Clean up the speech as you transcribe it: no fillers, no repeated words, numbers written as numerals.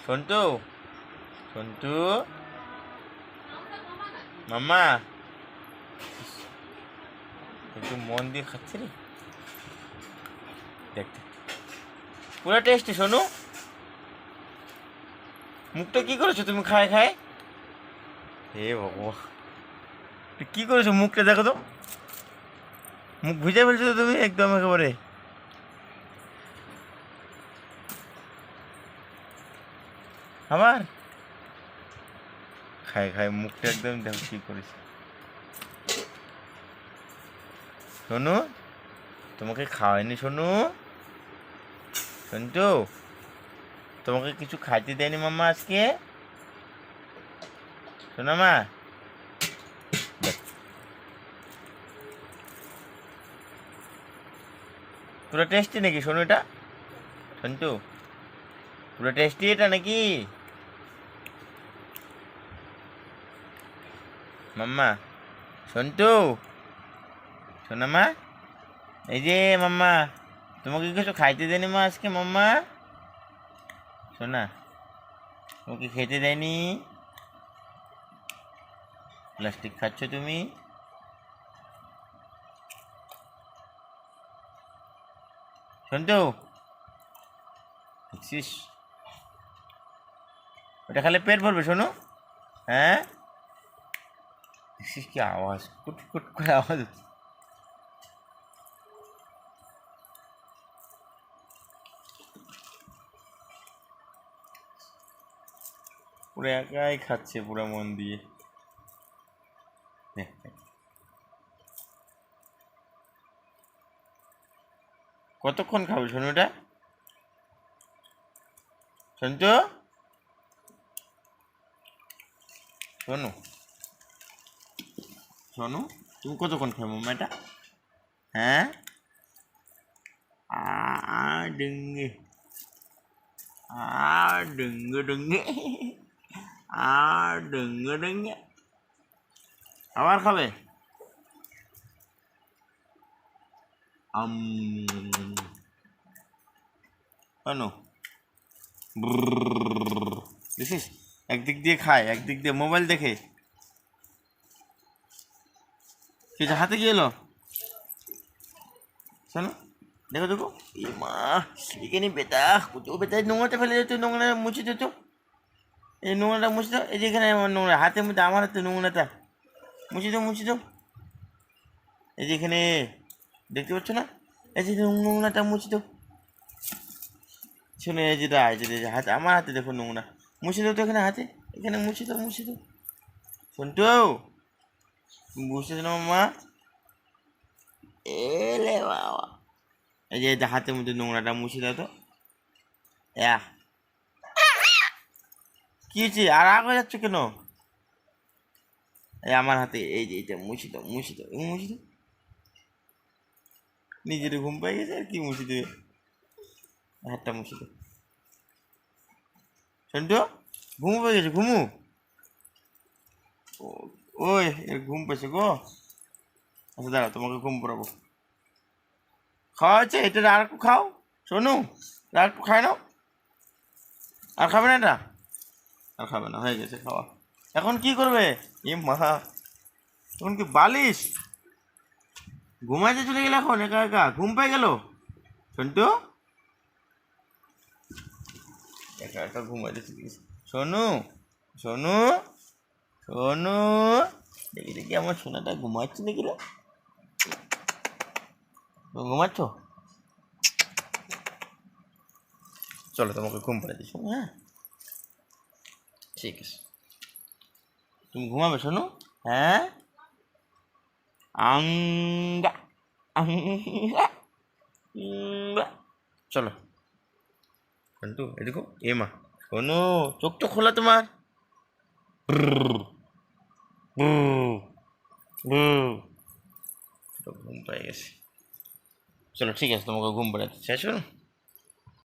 সন্টু, সন্টু, মাম্মা একটু মন দিয়ে খাচ্ছে রে। দেখ পুরো টেস্টি। শোনো, মুখটা কি করেছো তুমি খায় খায়? হে ভগবান, কি করেছো মুখটা দেখো তো, মুখ ভিজে ফেলছো তো তুমি একদম একেবারে। আবার খায় খায় মুখটা একদম দেখো কি করেছে। শোনো, তোমাকে খাওয়ায়নি শোনো, সন্টু, তোমাকে কিছু খাইতে দেয়নি মাম্মা আজকে? শোনো মা, পুরো টেস্টি নাকি শোনো এটা? সন্টু, পুরো টেস্টি এটা নাকি মাম্মা? সন্টু, শোনো মা, এই যে মাম্মা, তোমাকে কিছু খাইতে দেয়নি মা আজকে মাম্মা? শোনা, তোমাকে খেতে দেয়নি, প্লাস্টিক খাচ্ছ তুমি? সন্টু, দেখছিস ওটা খালে পেট ভরবে শোনো। হ্যাঁ, দেখছিস কি আওয়াজ, কুট কুট করে আওয়াজ হচ্ছে। পুরো একাই খাচ্ছে পুরো মন দিয়ে। দেখ দেখ। কতক্ষণ খাবে শোনো এটা? সন্তু, শোনো, শোনো, তুমি কতক্ষণ খাবে মাম্মা এটা? হ্যাঁ, ডিঙ্গি, ডিঙ্গে ডিঙ্গে, ডিঙ্গে ডিঙ্গে, আবার খাবে? শোনো, দেখিস একদিক দিয়ে খায় একদিক দিয়ে মোবাইল দেখে। সেটা হাতে কি এলো? শোনো, দেখো দেখো, এ মা, এখানে বেতা, কোথাও বেতা, নোংরাটা ফেলে যেত, নোংরা মুছে দিত, এই নোংরাটা মুছে দাও, এই যে এখানে আমার নোংরা হাতের মধ্যে, আমার হাতে নোংরাটা মুছে দাও, মুছে দাও, এই যে এখানে দেখতে পাচ্ছ না, এই যে নোংরাটা মুছে দাও। শোনো, এই যে হাতে, আমার হাতে দেখো নোংরা, মুছে দাও তো এখানে হাতে, এখানে মুছে দাও, মুছে দাও। সন্টু, বুঝতে না মা, এলে বাবা, এই যে হাতের মধ্যে নোংরাটা মুছে দাও তো। কি হয়েছে, আর রাগ হয়ে যাচ্ছে কেন? এই আমার হাতে, এই যে এটা মুছে দাও, মুছে দাও, মুছে দাও। নিজের ঘুম পাই গেছে আর কি মুছে দেবে, হাতটা মুছে দাও। সন্টু, ঘুমু পেয়ে গেছে, ঘুমু, ওই এর ঘুম পেয়েছে গো। আচ্ছা দাঁড়া, তোমাকে ঘুম পড়াবো। খাওয়া হচ্ছে, এটা আর একটু খাও। শোনো, আর একটু খাই নাও। আর খাবে না এটা? আর খাবে না, হয়ে গেছে খাওয়া। এখন কি করবে? এ মা, এখন কি বালিশ? ঘুমাইতে চলে গেলে এখন একা একা, ঘুম পেয়ে গেল সন্টু, একা একা ঘুমাইতে চলে গেছে। শোনো, শোনো, শোনো, দেখি দেখি আমার সোনাটা ঘুমাচ্ছে দেখি রে, ঘুমাচ্ছ? চলো তোমাকে ঘুম পাড়ে দিচ্ছ। হ্যাঁ ঠিক আছে, তুমি ঘুমাবে শোনো। হ্যাঁ, আঙ্গা, আঙ্গা, চলো সন্টু, এদিকে এ মা, শোনো, চোখ তো খোলা তোমার। ঘুম পেয়ে গেছে। চলো ঠিক আছে, তোমাকে ঘুম পাড়াতে চাই, শোনো।